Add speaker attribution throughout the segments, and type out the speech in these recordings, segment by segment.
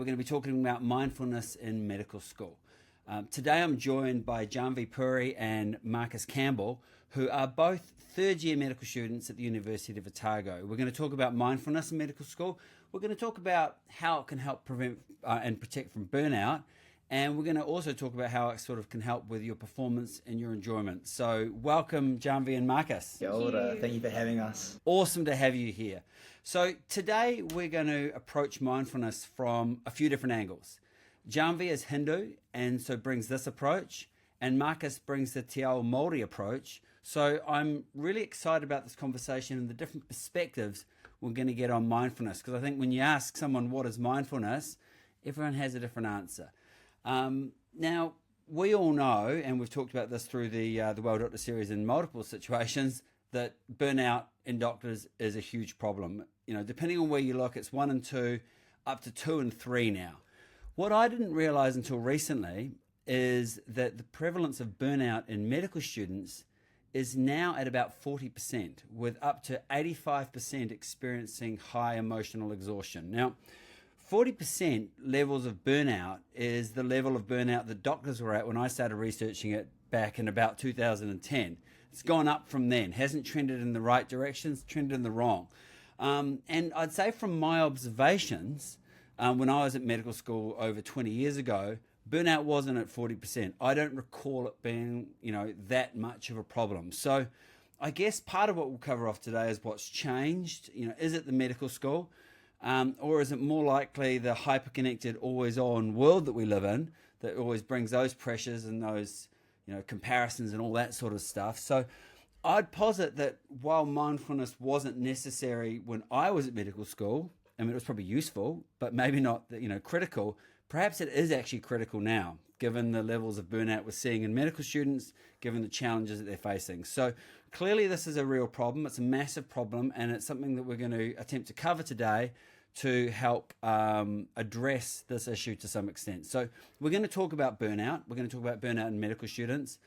Speaker 1: we're going to be talking about mindfulness in medical school. Today I'm joined by Janvi and Marcus Campbell, who are both third-year medical students at the University of Otago. We're going to talk about mindfulness in medical school. We're going to talk about how it can help prevent and protect from burnout. And we're going to also talk about how it sort of can help with your performance and your enjoyment. So welcome, Janvi and Marcus.
Speaker 2: Kia ora. Thank you for having us.
Speaker 1: Awesome to have you here. So today we're going to approach mindfulness from a few different angles. Janvi is Hindu and so brings this approach, and Marcus brings the Te Ao Māori approach. So I'm really excited about this conversation and the different perspectives we're going to get on mindfulness, because I think when you ask someone what is mindfulness, everyone has a different answer. Now, we all know, and we've talked about this through the Well Doctor series in multiple situations, that burnout in doctors is a huge problem. You know, depending on where you look, it's 1 and 2, up to 2 and 3 now. What I didn't realize until recently is that the prevalence of burnout in medical students is now at about 40%, with up to 85% experiencing high emotional exhaustion. Now, 40% levels of burnout is the level of burnout that doctors were at when I started researching it back in about 2010. It's gone up from then, hasn't trended in the right direction, it's trended in the wrong. And I'd say from my observations, when I was at medical school over 20 years ago, burnout wasn't at 40%. I don't recall it being, that much of a problem. So I guess part of what we'll cover off today is what's changed. Is it the medical school? Or is it more likely the hyper-connected, always-on world that we live in that always brings those pressures and those, comparisons and all that sort of stuff? So I'd posit that while mindfulness wasn't necessary when I was at medical school, I mean, it was probably useful, but maybe not, critical. Perhaps it is actually critical now, given the levels of burnout we're seeing in medical students, given the challenges that they're facing. So clearly this is a real problem. It's a massive problem, and it's something that we're going to attempt to cover today to help address this issue to some extent. So we're going to talk about burnout. We're going to talk about burnout in medical students,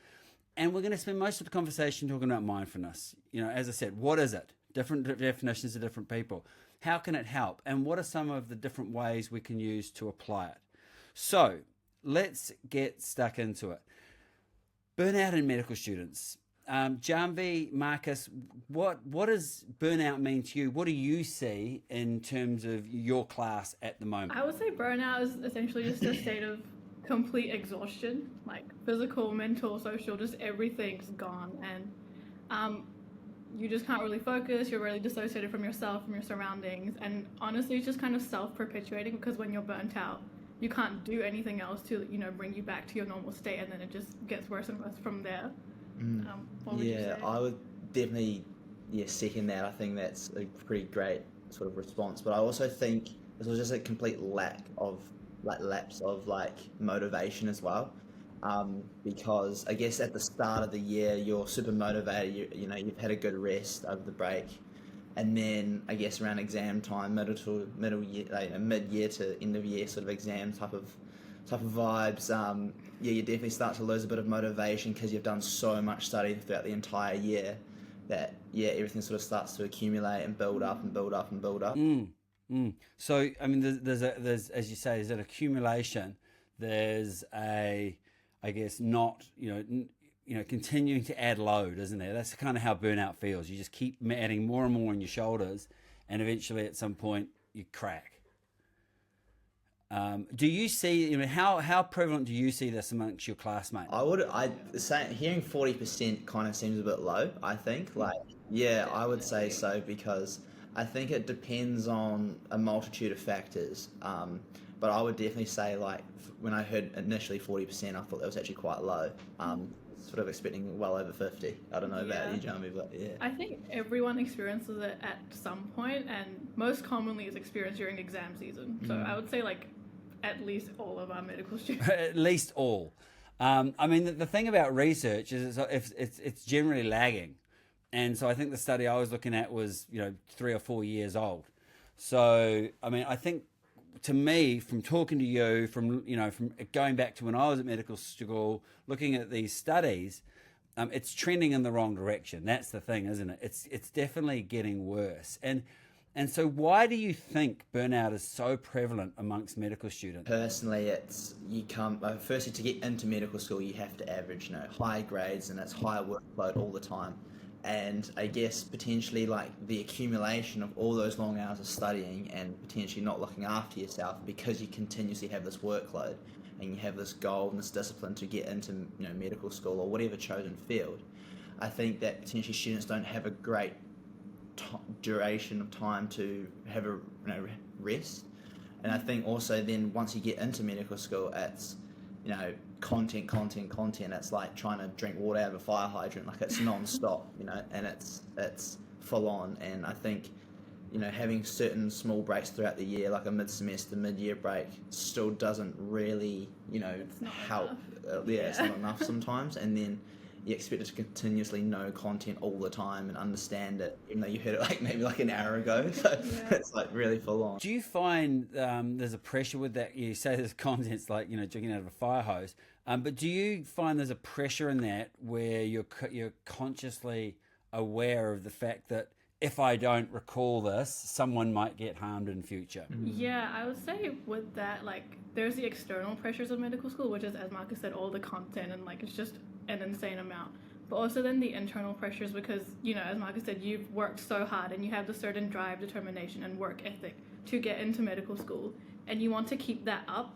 Speaker 1: and we're going to spend most of the conversation talking about mindfulness. As I said, what is it? Different definitions to different people. How can it help? And what are some of the different ways we can use to apply it? So let's get stuck into it. Burnout in medical students. Janvi, Marcus, what does burnout mean to you? What do you see in terms of your class at the moment?
Speaker 3: I would say burnout is essentially just a state of complete exhaustion, like physical, mental, social, just everything's gone, and you just can't really focus. You're really dissociated from yourself, from your surroundings, and honestly it's just kind of self-perpetuating, because when you're burnt out you can't do anything else to bring you back to your normal state, and then it just gets worse and worse from there. What would you say?
Speaker 2: I would definitely second that. I think that's a pretty great sort of response, but I also think this was just a complete lapse of motivation as well. Because I guess at the start of the year you're super motivated, you've had a good rest over the break, and then I guess around exam time, middle year, mid-year to end of year sort of exam type of vibes, you definitely start to lose a bit of motivation because you've done so much study throughout the entire year that everything sort of starts to accumulate and build up and build up and build up.
Speaker 1: So I mean, there's as you say, there's an accumulation. There's a, I guess, not, continuing to add load, isn't there? That's kind of how burnout feels. You just keep adding more and more on your shoulders, and eventually at some point you crack. Do you see, how prevalent do you see this amongst your classmates?
Speaker 2: I'd say hearing 40% kind of seems a bit low, I think. I would say so, because I think it depends on a multitude of factors. But I would definitely say, when I heard initially 40%, I thought that was actually quite low. Sort of expecting well over 50. I don't know about you, Janvi, but yeah.
Speaker 3: I think everyone experiences it at some point, and most commonly is experienced during exam season. So I would say at least all of our medical students.
Speaker 1: At least all. I mean, the thing about research is it's generally lagging. And so I think the study I was looking at was, 3 or 4 years old. So, I mean, I think to me, from talking to you, from going back to when I was at medical school, looking at these studies, it's trending in the wrong direction. That's the thing, isn't it? It's definitely getting worse. And And so why do you think burnout is so prevalent amongst medical students?
Speaker 2: Personally, firstly, to get into medical school, you have to average, high grades, and it's higher workload all the time. And I guess potentially like the accumulation of all those long hours of studying and potentially not looking after yourself because you continuously have this workload and you have this goal and this discipline to get into medical school or whatever chosen field. I think that potentially students don't have a great duration of time to have a rest. And I think also then once you get into medical school, it's content. It's like trying to drink water out of a fire hydrant. Like it's non-stop, and it's full on. And I think having certain small breaks throughout the year, like a mid-semester, mid-year break, still doesn't really help. It's not enough sometimes. And then you expect it to continuously know content all the time and understand it, even though you heard it maybe an hour ago. So it's really full on.
Speaker 1: Do you find there's a pressure with that? You say there's content's like drinking out of a fire hose, but do you find there's a pressure in that where you're consciously aware of the fact that if I don't recall this, someone might get harmed in future?
Speaker 3: Yeah, I would say with that, there's the external pressures of medical school, which is, as Marcus said, all the content and it's just an insane amount. But also then the internal pressures because, as Marcus said, you've worked so hard and you have the certain drive, determination and work ethic to get into medical school. And you want to keep that up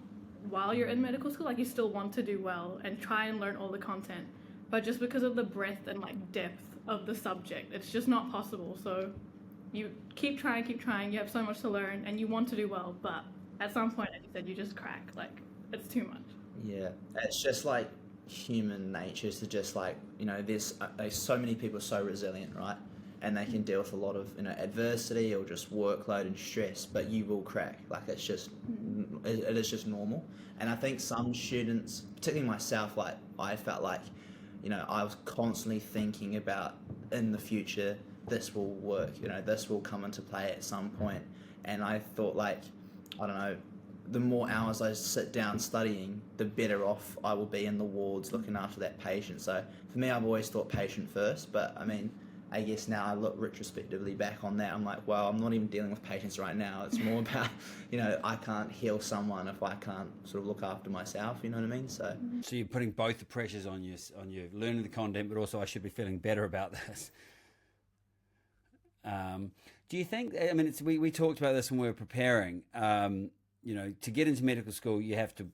Speaker 3: while you're in medical school. You still want to do well and try and learn all the content. But just because of the breadth and depth of the subject, it's just not possible. So you keep trying. You have so much to learn and you want to do well. But at some point, as you said, you just crack. It's too much.
Speaker 2: Yeah, it's just human nature is to just there's so many people are so resilient, right? And they can deal with a lot of adversity or just workload and stress, but you will crack. It's just it is just normal. And I think some students, particularly myself, I felt I was constantly thinking about in the future this will work, this will come into play at some point. And I thought I don't know, the more hours I sit down studying, the better off I will be in the wards looking after that patient. So for me, I've always thought patient first, but I guess now I look retrospectively back on that, I'm well, I'm not even dealing with patients right now. It's more about, I can't heal someone if I can't sort of look after myself, you know what I mean? So
Speaker 1: you're putting both the pressures on you, learning the content, but also I should be feeling better about this. Do you think, we talked about this when we were preparing, to get into medical school, you have to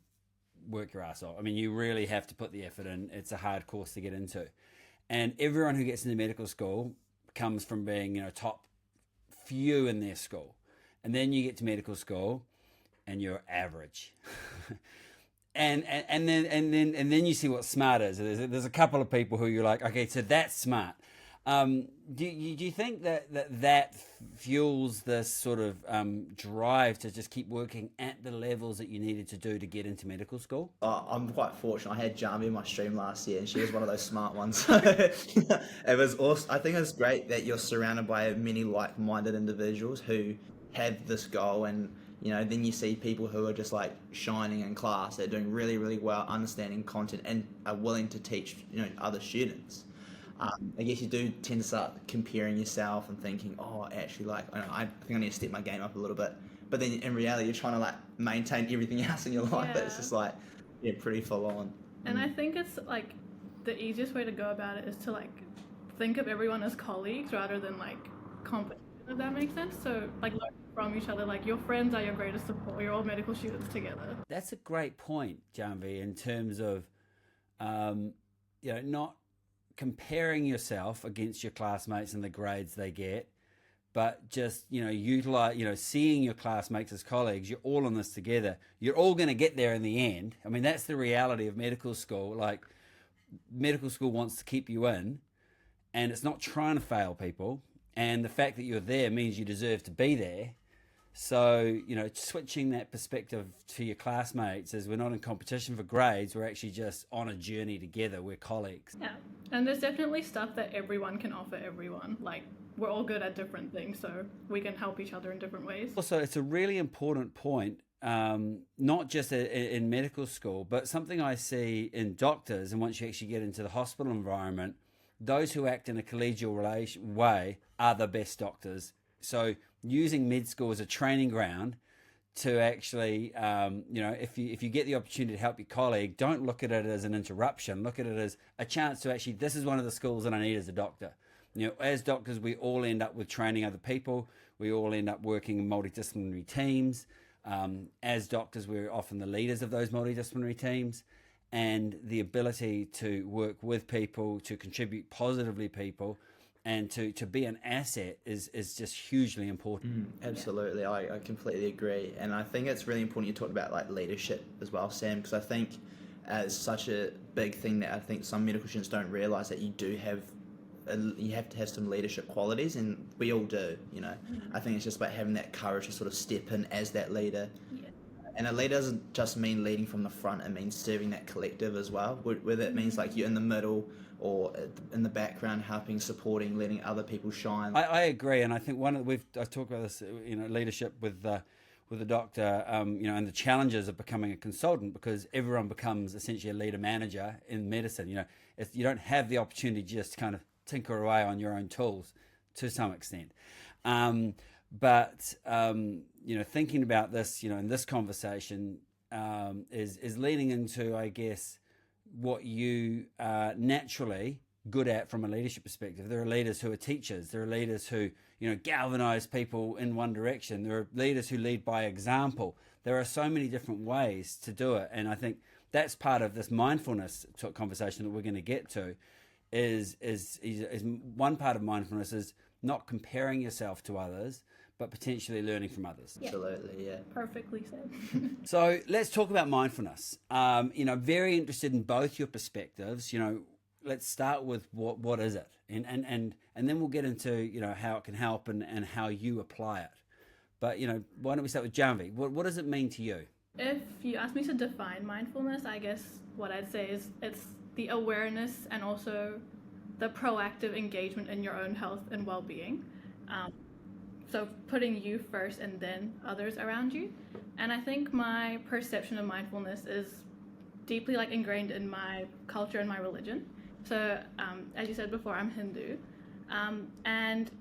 Speaker 1: work your ass off. You really have to put the effort in. It's a hard course to get into. And everyone who gets into medical school comes from being, top few in their school. And then you get to medical school and you're average. and then you see what smart is. There's a couple of people who you're like, okay, so that's smart. Do you think that fuels this sort of drive to just keep working at the levels that you needed to do to get into medical school?
Speaker 2: I'm quite fortunate. I had Janvi in my stream last year and she was one of those smart ones. It was awesome. I think it's great that you're surrounded by many like-minded individuals who have this goal, and then you see people who are just shining in class. They're doing really, really well, understanding content and are willing to teach other students. I guess you do tend to start comparing yourself and thinking, actually, I think I need to step my game up a little bit. But then in reality, you're trying to maintain everything else in your life.
Speaker 3: Yeah.
Speaker 2: It's just pretty full on.
Speaker 3: And I think it's the easiest way to go about it is to think of everyone as colleagues rather than competition, if that makes sense. So learn from each other. Your friends are your greatest support. You're all medical students together.
Speaker 1: That's a great point, Janvi, in terms of not comparing yourself against your classmates and the grades they get, but just utilize seeing your classmates as colleagues. You're all in this together. You're all going to get there in the end. That's the reality of medical school. Medical school wants to keep you in, and it's not trying to fail people. And the fact that you're there means you deserve to be there. So, switching that perspective to your classmates is we're not in competition for grades, we're actually just on a journey together, we're colleagues.
Speaker 3: Yeah, and there's definitely stuff that everyone can offer everyone. We're all good at different things, so we can help each other in different ways.
Speaker 1: Also, it's a really important point, not just in medical school, but something I see in doctors, and once you actually get into the hospital environment, those who act in a collegial way are the best doctors. So using med school as a training ground to actually, if you get the opportunity to help your colleague, don't look at it as an interruption. Look at it as a chance to actually, this is one of the skills that I need as a doctor. As doctors, we all end up with training other people. We all end up working in multidisciplinary teams. As doctors, we're often the leaders of those multidisciplinary teams. And the ability to work with people, to contribute positively people, and to be an asset is just hugely important.
Speaker 2: Absolutely, I completely agree. And I think it's really important you talked about like leadership as well, Sam, because I think it's such a big thing that I think some medical students don't realise that you have to have some leadership qualities, and we all do, I think it's just about having that courage to sort of step in as that leader. And a leader doesn't just mean leading from the front, it means serving that collective as well, whether it means like you're in the middle or in the background, helping, supporting, letting other people shine.
Speaker 1: I agree, and I think I've talked about this, leadership with the doctor, and the challenges of becoming a consultant, because everyone becomes essentially a leader manager in medicine. You don't have the opportunity to just kind of tinker away on your own tools to some extent. But thinking about this, in this conversation, is leading into, I guess, what you are naturally good at from a leadership perspective. There are leaders who are teachers. There are leaders who, galvanize people in one direction. There are leaders who lead by example. There are so many different ways to do it. And I think that's part of this mindfulness conversation that we're going to get to. Is one part of mindfulness is not comparing yourself to others, but potentially learning from others.
Speaker 3: Yeah.
Speaker 2: Absolutely, yeah.
Speaker 3: Perfectly said.
Speaker 1: So let's talk about mindfulness. Very interested in both your perspectives. Let's start with what is it, and then we'll get into how it can help and how you apply it. But why don't we start with Janvi? What does it mean to you?
Speaker 3: If you ask me to define mindfulness, I guess what I'd say is it's the awareness and also the proactive engagement in your own health and well-being. So putting you first and then others around you. And I think my perception of mindfulness is deeply ingrained in my culture and my religion. So as you said before, I'm Hindu. And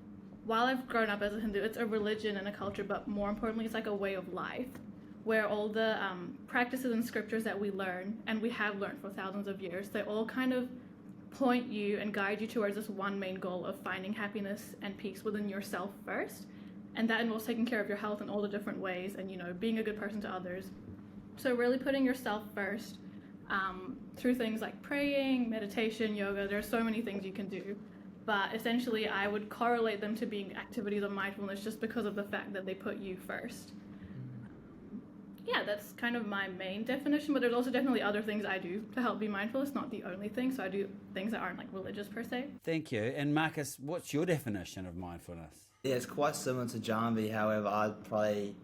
Speaker 3: while I've grown up as a Hindu, it's a religion and a culture, but more importantly, it's like a way of life, where all the practices and scriptures that we learn, and we have learned for thousands of years, they all kind of point you and guide you towards this one main goal of finding happiness and peace within yourself first. And that involves taking care of your health in all the different ways and, being a good person to others. So really putting yourself first through things like praying, meditation, yoga. There are so many things you can do. But essentially, I would correlate them to being activities of mindfulness just because of the fact that they put you first. Yeah, that's kind of my main definition, but there's also definitely other things I do to help be mindful. It's not the only thing, so I do things that aren't religious per se.
Speaker 1: Thank you. And Marcus, what's your definition of mindfulness?
Speaker 2: Yeah, it's quite similar to Janvi, however, I'd probably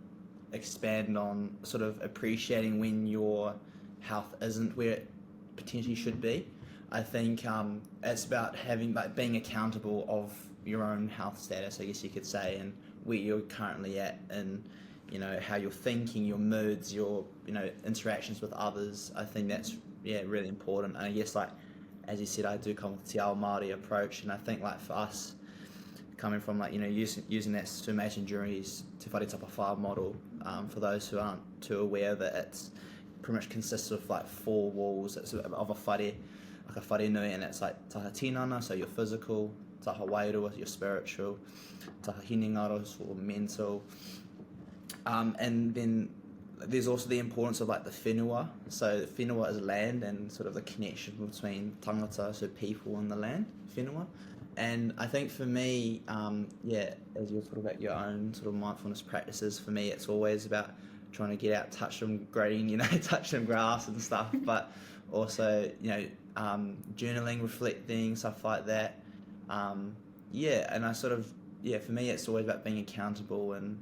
Speaker 2: expand on sort of appreciating when your health isn't where it potentially should be. I think it's about being accountable of your own health status, I guess you could say, and where you're currently at, and how you're thinking, your moods, your interactions with others. I think that's really important. And I guess as you said, I do come with the Te Ao Māori approach, and I think for us, coming from using that summation juries Te Whare Tapawhā model, for those who aren't too aware, that it's pretty much consists of 4 walls of a whare, like a whare nui, and it's taha tinana, so your physical, taha wairua, your spiritual, taha hinengaros, or mental, and then there's also the importance of the whenua. So whenua is land and sort of the connection between tangata, so people and the land, whenua. And I think for me, as you're talking about your own sort of mindfulness practices, for me it's always about trying to get out, touch some green, touch some grass and stuff, but also, journaling, reflecting, stuff like that. And I sort of, for me it's always about being accountable and,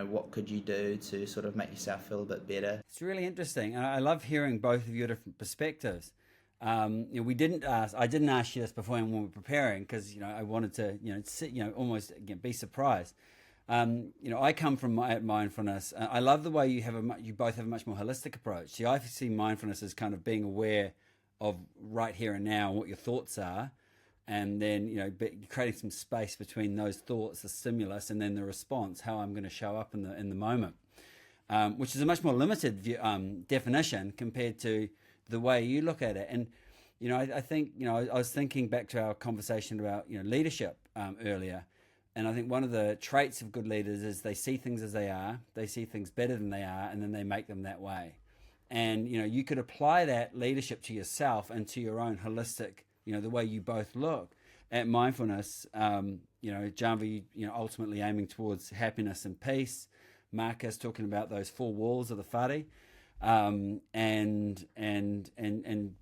Speaker 2: what could you do to sort of make yourself feel a bit better.
Speaker 1: It's really interesting. I love hearing both of your different perspectives. I didn't ask you this before when we were preparing, because I wanted to almost be surprised. I come from mindfulness. I love the way you both have a much more holistic approach. See, I see mindfulness as kind of being aware of right here and now and what your thoughts are, and then creating some space between those thoughts, the stimulus, and then the response, how I'm going to show up in the moment, which is a much more limited definition compared to the way you look at it. And I think I was thinking back to our conversation about leadership earlier, and I think one of the traits of good leaders is they see things as they are, they see things better than they are, and then they make them that way. And you could apply that leadership to yourself and to your own holistic, the way you both look at mindfulness. Janvi, ultimately aiming towards happiness and peace. Marcus talking about those four walls of the whare, and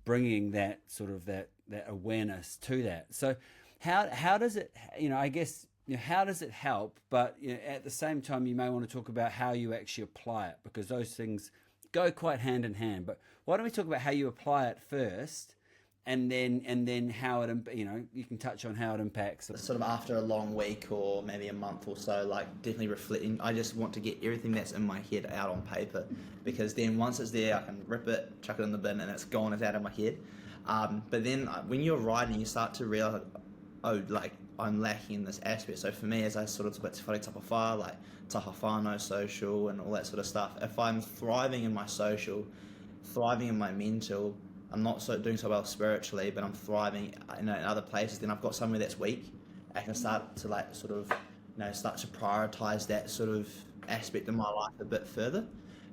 Speaker 1: bringing that sort of that awareness to that. So how does it, I guess, how does it help? But at the same time, you may want to talk about how you actually apply it, because those things go quite hand in hand. But why don't we talk about how you apply it first, and then how it, you can touch on how it impacts.
Speaker 2: Sort of after a long week or maybe a month or so, like definitely reflecting. I just want to get everything that's in my head out on paper, because then once it's there, I can rip it, chuck it in the bin, and it's gone. It's out of my head. But then when you're writing, you start to realize, I'm lacking in this aspect. So for me, as I sort of talk about te whare tapawhā, like taha whānau, social, and all that sort of stuff, if I'm thriving in my social, thriving in my mental, I'm not doing so well spiritually, but I'm thriving in other places, then I've got somewhere that's weak. I can start to start to prioritize that sort of aspect of my life a bit further.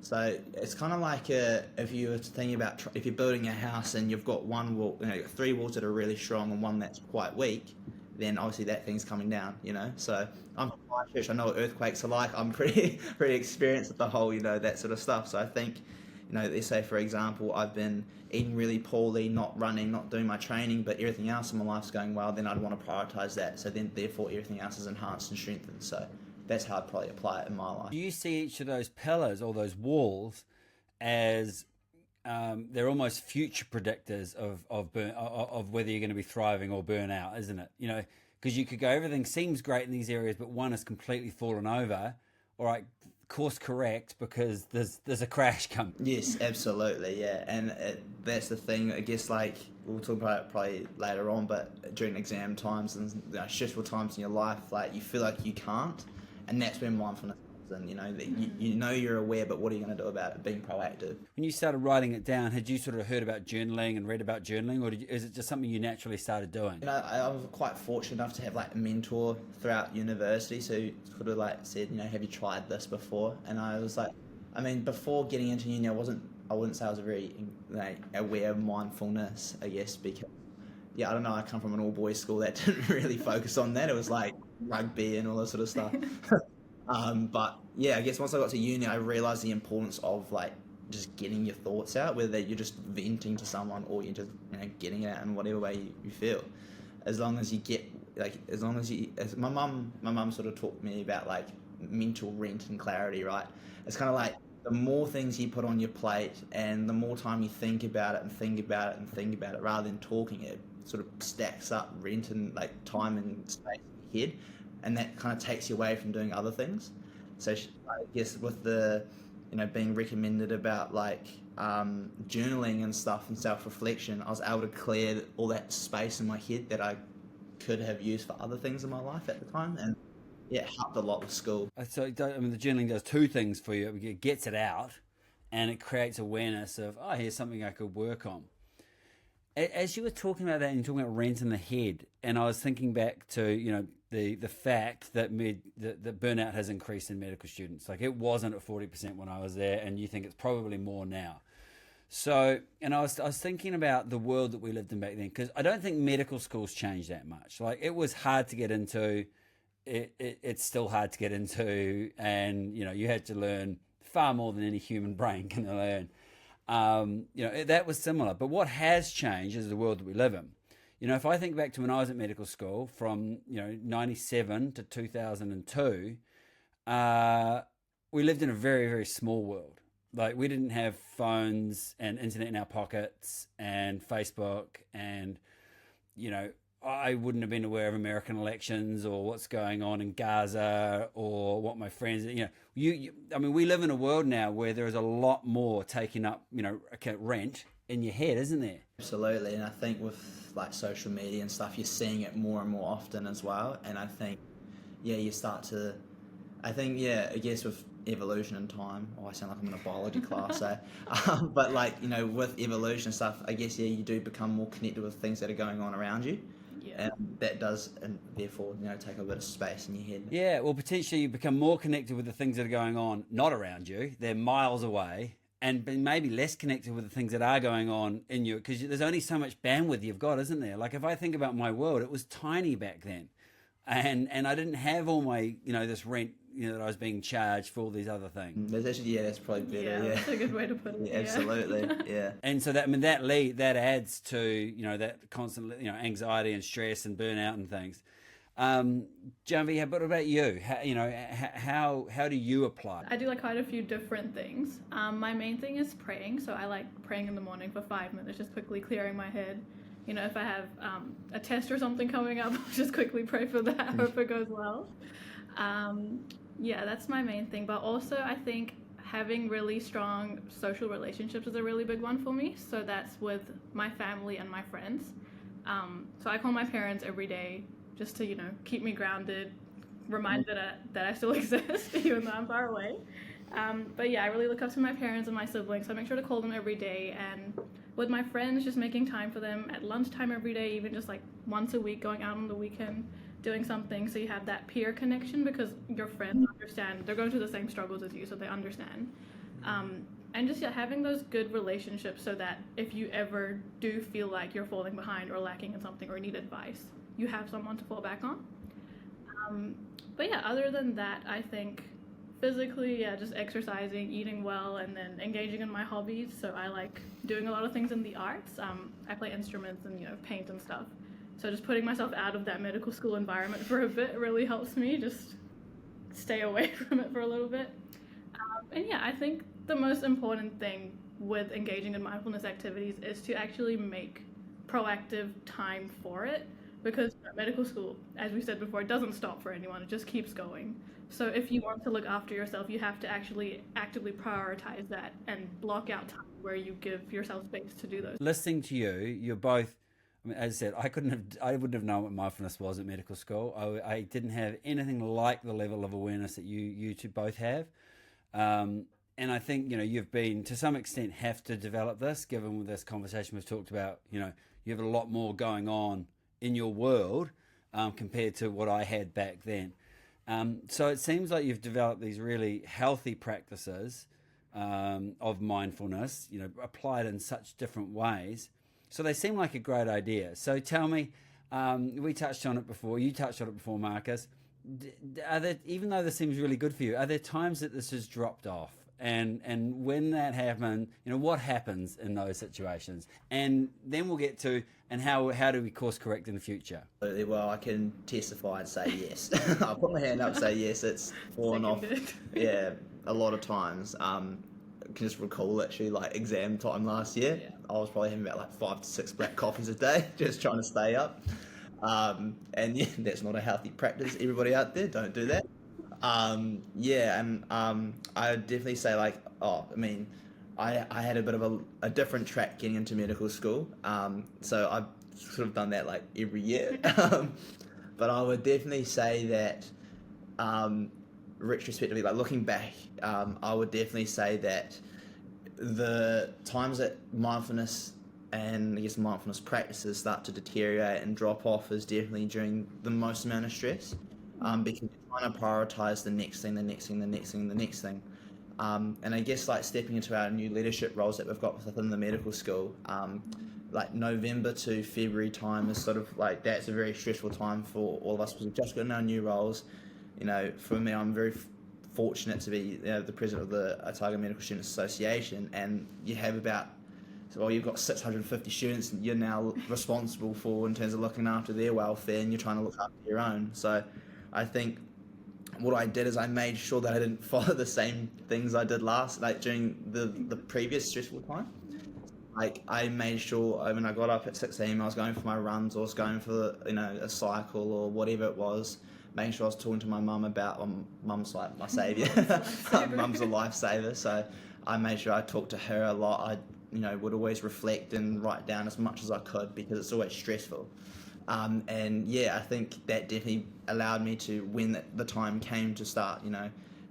Speaker 2: So it's kind of like if you were thinking about if you're building a house and you've got one wall, three walls that are really strong and one that's quite weak, then obviously that thing's coming down. So I'm from Christchurch. I know what earthquakes are like. I'm pretty experienced with the whole that sort of stuff. So I think let's say for example I've been eating really poorly, not running, not doing my training, but everything else in my life's going well. Then I'd want to prioritize that. So then therefore everything else is enhanced and strengthened. So that's how I'd probably apply it in my life.
Speaker 1: Do you see each of those pillars or those walls as they're almost future predictors of whether you're going to be thriving or burn out, isn't it? Because you could go, everything seems great in these areas, but one has completely fallen over. All right, course correct, because there's a crash coming.
Speaker 2: Yes, absolutely, yeah. And that's the thing, I guess, like we'll talk about it probably later on, but during exam times and stressful times in your life, like you feel like you can't, and that's when mindfulness comes in. That you're aware, but what are you going to do about it? Being proactive.
Speaker 1: When you started writing it down, had you sort of heard about journaling and read about journaling, or is it just something you naturally started doing?
Speaker 2: I was quite fortunate enough to have a mentor throughout university, so could have said, have you tried this before? And I was before getting into uni, I wouldn't say I was very aware of mindfulness, I guess, because I don't know, I come from an all boys school that didn't really focus on that. It was like rugby and all that sort of stuff. But I guess once I got to uni, I realized the importance of just getting your thoughts out, whether you're just venting to someone or you're just getting it out in whatever way you feel. As long as you get as my mum sort of taught me about mental rent and clarity, right? It's kind of the more things you put on your plate and the more time you think about it and think about it and think about it rather than talking, it sort of stacks up rent and time and space in your head, and that kind of takes you away from doing other things. So I guess with the being recommended about journaling and stuff and self-reflection, I was able to clear all that space in my head that I could have used for other things in my life at the time, and it helped a lot with school.
Speaker 1: So the journaling does two things for you. It gets it out, and it creates awareness of, here's something I could work on. As you were talking about that and talking about rent in the head, and I was thinking back to the fact that that burnout has increased in medical students. It wasn't at 40% when I was there, and you think it's probably more now. So, and I was thinking about the world that we lived in back then, because I don't think medical schools changed that much. It was hard to get into. It's still hard to get into, and you had to learn far more than any human brain can learn. That was similar. But what has changed is the world that we live in. If I think back to when I was at medical school from 97 to 2002, we lived in a very, very small world. We didn't have phones and internet in our pockets and Facebook, and I wouldn't have been aware of American elections or what's going on in Gaza or what my friends, we live in a world now where there is a lot more taking up, rent in your head, isn't there?
Speaker 2: Absolutely, and I think with like social media and stuff, you're seeing it more and more often as well. And I think, you start to, I guess with evolution and time. Oh, I sound like I'm in a biology class, eh? But like, with evolution and stuff, I guess, you do become more connected with things that are going on around you.
Speaker 3: Yeah.
Speaker 2: And that does, and therefore, take a bit of space in your head.
Speaker 1: Yeah, well, potentially you become more connected with the things that are going on, not around you. They're miles away, and maybe less connected with the things that are going on in you, because there's only so much bandwidth you've got, isn't there? Like if I think about my world, it was tiny back then, and I didn't have all my, this rent, that I was being charged for all these other things.
Speaker 2: That's probably better. Yeah,
Speaker 3: That's a good way to put it.
Speaker 2: Yeah, absolutely. Yeah.
Speaker 1: And so that adds to that constant anxiety and stress and burnout and things. Janvi, what about you? How do you apply?
Speaker 3: I do like quite a few different things. My main thing is praying, so I like praying in the morning for 5 minutes, just quickly clearing my head. If I have a test or something coming up, I'll just quickly pray for that. Hope it goes well. That's my main thing. But also, I think having really strong social relationships is a really big one for me. So that's with my family and my friends. So I call my parents every day just to, keep me grounded, remind that I still exist, even though I'm far away. I really look up to my parents and my siblings, so I make sure to call them every day. And with my friends, just making time for them at lunchtime every day, even just like once a week, going out on the weekend, doing something, so you have that peer connection, because your friends understand, they're going through the same struggles as you, so they understand. And just having those good relationships, so that if you ever do feel like you're falling behind or lacking in something or need advice, you have someone to fall back on. Other than that, I think physically, just exercising, eating well, and then engaging in my hobbies. So I like doing a lot of things in the arts. I play instruments and paint and stuff. So just putting myself out of that medical school environment for a bit really helps me just stay away from it for a little bit. I think the most important thing with engaging in mindfulness activities is to actually make proactive time for it, because medical school, as we said before, it doesn't stop for anyone, it just keeps going. So if you want to look after yourself, you have to actually actively prioritize that and block out time where you give yourself space to do those.
Speaker 1: Listening to you, you're both, as I said, I wouldn't have known what mindfulness was at medical school. I didn't have anything like the level of awareness that you two both have. And I think, you've been, to some extent, have to develop this, given with this conversation we've talked about, you have a lot more going on in your world compared to what I had back then. So it seems like you've developed these really healthy practices of mindfulness, applied in such different ways. So they seem like a great idea. So tell me, we touched on it before, you touched on it before, Marcus. Are there, even though this seems really good for you, are there times that this has dropped off? And when that happens, what happens in those situations? And then we'll get to, and how do we course correct in the future?
Speaker 2: Well, I can testify and say yes. I'll put my hand up and say yes, it's fallen off. Yeah, a lot of times. I can just recall actually like exam time last year. Yeah. I was probably having about like 5 to 6 black coffees a day, just trying to stay up. That's not a healthy practice. Everybody out there, don't do that. I would definitely say I had a bit of a different track getting into medical school. So I've sort of done that like every year. But I would definitely say that retrospectively, like looking back, I would definitely say that the times that mindfulness and I guess mindfulness practices start to deteriorate and drop off is definitely during the most amount of stress, because you're trying to prioritize the next thing. And I guess like stepping into our new leadership roles that we've got within the medical school, like November to February time is sort of like, that's a very stressful time for all of us, because we've just gotten our new roles. For me, I'm very fortunate to be the president of the Otago Medical Students Association, and you have you've got 650 students and you're now responsible for in terms of looking after their welfare, and you're trying to look after your own. So I think what I did is I made sure that I didn't follow the same things I did during the previous stressful time. Like I made sure when I got up at 6 a.m. I was going for my runs, or I was going for a cycle or whatever it was, making sure I was talking to my mum about, mum's like my saviour. Mum's a lifesaver, so I made sure I talked to her a lot. I would always reflect and write down as much as I could because it's always stressful. And yeah, I think that definitely allowed me to, when the time came to start,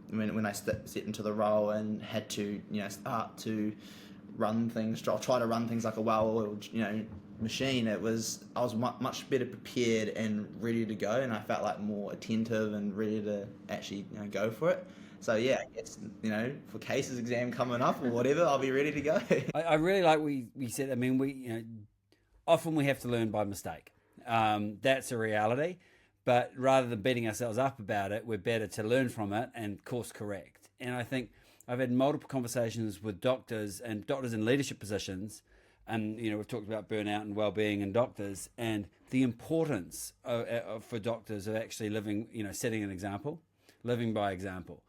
Speaker 2: when I stepped into the role and had to, start to run things, try to run things like a well-oiled, machine, I was much better prepared and ready to go, and I felt like more attentive and ready to actually, go for it. So yeah, I guess, for cases exam coming up or whatever, I'll be ready to go.
Speaker 1: I really like what we said. I mean, often we have to learn by mistake. That's a reality. But rather than beating ourselves up about it, we're better to learn from it and course correct. And I think I've had multiple conversations with doctors and doctors in leadership positions. And, we've talked about burnout and well-being in doctors and the importance for doctors of actually living, setting an example, living by example.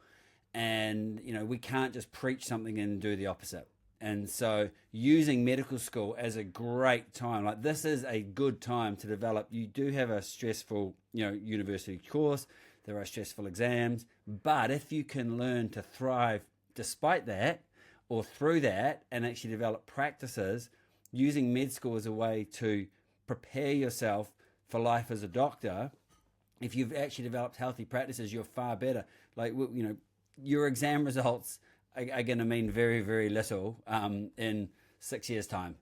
Speaker 1: And, we can't just preach something and do the opposite. And so using medical school as a great time, like this is a good time to develop. You do have a stressful, university course. There are stressful exams. But if you can learn to thrive despite that or through that and actually develop practices, using med school as a way to prepare yourself for life as a doctor, if you've actually developed healthy practices, you're far better. Like, your exam results are going to mean very, very little in 6 years' time.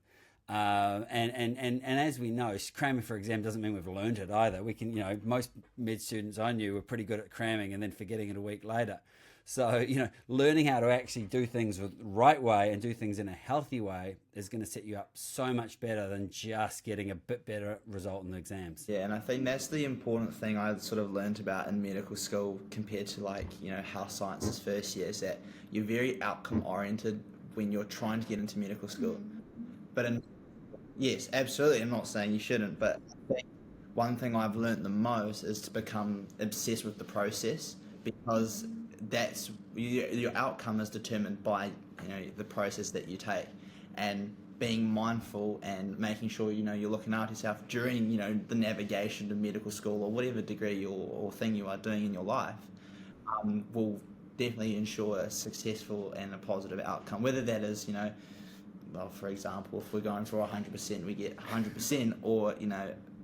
Speaker 1: And as we know, cramming for exam doesn't mean we've learned it either. We can, most med students I knew were pretty good at cramming and then forgetting it a week later. So, learning how to actually do things the right way and do things in a healthy way is going to set you up so much better than just getting a bit better result in the exams.
Speaker 2: Yeah, and I think that's the important thing I sort of learned about in medical school compared to health sciences first year, is that you're very outcome oriented when you're trying to get into medical school. But yes, absolutely, I'm not saying you shouldn't, but I think one thing I've learned the most is to become obsessed with the process, because that's your outcome is determined by the process that you take, and being mindful and making sure you're looking after yourself during the navigation to medical school or whatever degree or thing you are doing in your life will definitely ensure a successful and a positive outcome, whether that is well, for example, if we're going for 100%, we get 100%, or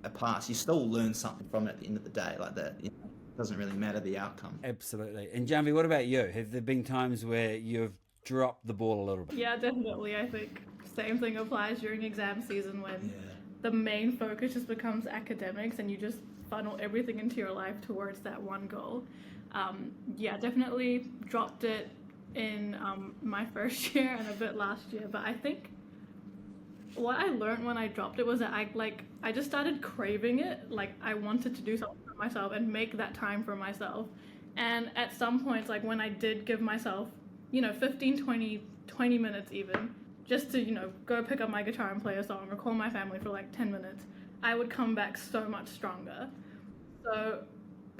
Speaker 2: a pass. You still learn something from it at the end of the day, like that. Doesn't really matter the outcome.
Speaker 1: Absolutely. And Janvi, what about you? Have there been times where you've dropped the ball a little bit?
Speaker 3: Yeah, definitely. I think same thing applies during exam season when the main focus just becomes academics and you just funnel everything into your life towards that one goal. Definitely dropped it in my first year and a bit last year, but I think what I learned when I dropped it was that I just started craving it. Like, I wanted to do something for myself and make that time for myself. And at some points, like when I did give myself 15, 20 minutes even, just to go pick up my guitar and play a song or call my family for like 10 minutes, I would come back so much stronger. So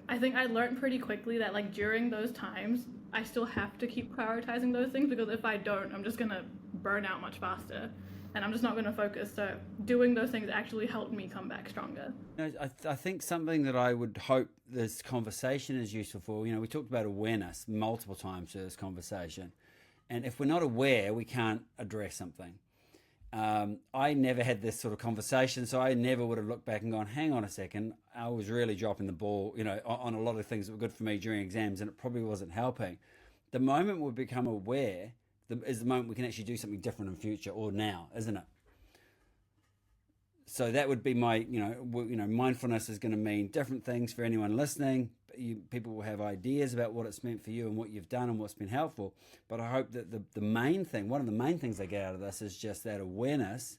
Speaker 3: I think I learned pretty quickly that like during those times I still have to keep prioritizing those things, because if I don't, I'm just gonna burn out much faster and I'm just not going to focus. So doing those things actually helped me come back stronger.
Speaker 1: I think something that I would hope this conversation is useful for, we talked about awareness multiple times through this conversation. And if we're not aware, we can't address something. I never had this sort of conversation, so I never would have looked back and gone, hang on a second, I was really dropping the ball, on a lot of things that were good for me during exams, and it probably wasn't helping. The moment we become aware is the moment we can actually do something different in future, or now, isn't it? So that would be my, mindfulness is going to mean different things for anyone listening. People will have ideas about what it's meant for you and what you've done and what's been helpful. But I hope that the main thing, one of the main things I get out of this is just that awareness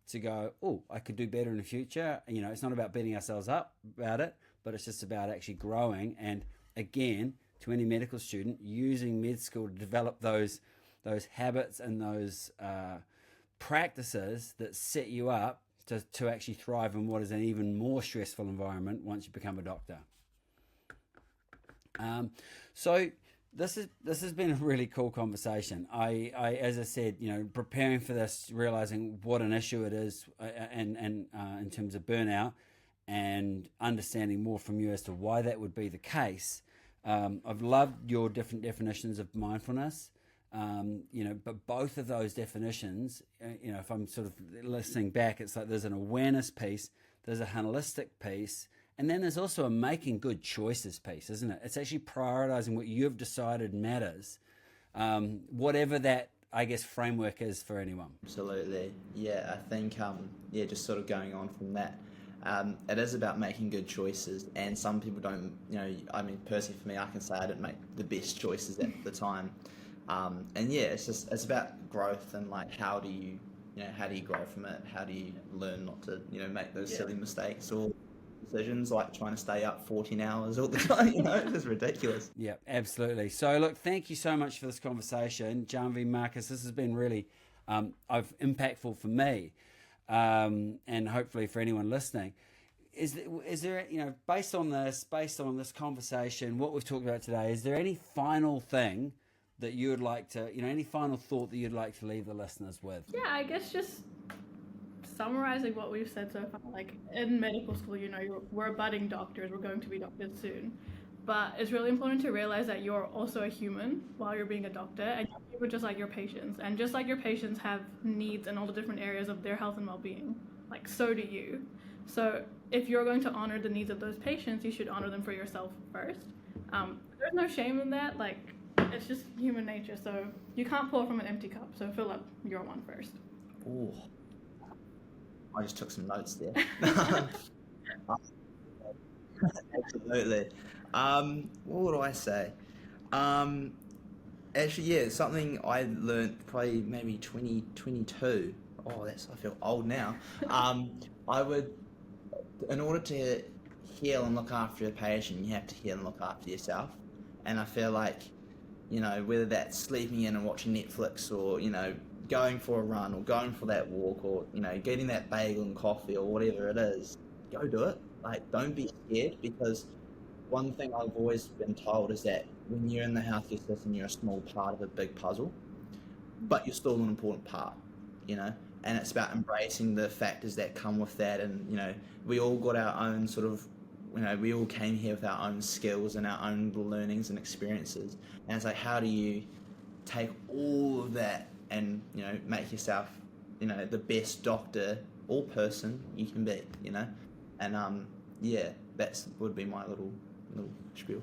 Speaker 1: to go, oh, I could do better in the future. It's not about beating ourselves up about it, but it's just about actually growing. And again, to any medical student, using med school to develop those habits and those practices that set you up to actually thrive in what is an even more stressful environment once you become a doctor. So this has been a really cool conversation. I as I said, preparing for this, realizing what an issue it is, and in terms of burnout, and understanding more from you as to why that would be the case. I've loved your different definitions of mindfulness. But both of those definitions, if I'm sort of listening back, it's like there's an awareness piece, there's a holistic piece, and then there's also a making good choices piece, isn't it? It's actually prioritizing what you've decided matters, whatever that, I guess, framework is for anyone.
Speaker 2: Absolutely. Yeah, I think, just sort of going on from that, it is about making good choices, and some people don't, personally for me, I can say I didn't make the best choices at the time. It's about growth and like, how do you grow from it? How do you learn not to, make those silly mistakes or decisions like trying to stay up 14 hours all the time, it's ridiculous.
Speaker 1: Yeah, absolutely. So look, thank you so much for this conversation, Janvi, Marcus. This has been really impactful for me, and hopefully for anyone listening. Is there, based on this conversation, what we've talked about today, is there any final thing that you would like to, any final thought that you'd like to leave the listeners with?
Speaker 3: Yeah, I guess just summarizing what we've said so far, like in medical school, we're budding doctors, we're going to be doctors soon, but it's really important to realize that you're also a human while you're being a doctor, and you're just like your patients, and just like your patients have needs in all the different areas of their health and well-being, like so do you. So if you're going to honor the needs of those patients, you should honor them for yourself first. There's no shame in that, like it's just human nature, so you can't pour from an empty cup, so fill up your one first.
Speaker 2: Ooh. I just took some notes there. Absolutely. What would I say? Something I learned probably maybe 2022. I feel old now. In order to heal and look after a patient, you have to heal and look after yourself. And I feel like, whether that's sleeping in and watching Netflix, or, going for a run, or going for that walk, or, getting that bagel and coffee, or whatever it is, go do it. Like, don't be scared, because one thing I've always been told is that when you're in the healthcare system, you're a small part of a big puzzle, but you're still an important part, and it's about embracing the factors that come with that. And, we all got our own sort of, we all came here with our own skills and our own learnings and experiences. And it's like, how do you take all of that and, make yourself, the best doctor or person you can be, And, that's would be my little spiel.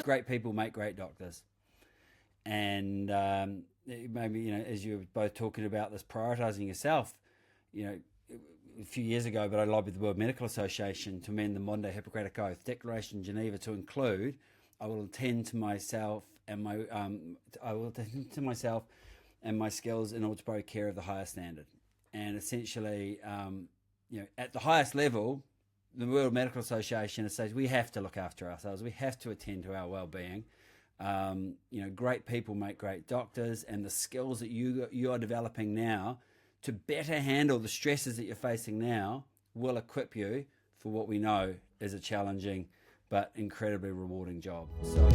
Speaker 1: Great people make great doctors. And maybe, as you were both talking about this, prioritizing yourself, a few years ago, but I lobbied the World Medical Association to amend the modern day Hippocratic Oath Declaration in Geneva to include, I will attend to myself and my skills in order to provide care of the highest standard. And essentially, at the highest level, the World Medical Association says we have to look after ourselves. We have to attend to our well-being. Great people make great doctors, and the skills that you are developing now to better handle the stresses that you're facing now will equip you for what we know is a challenging but incredibly rewarding job. So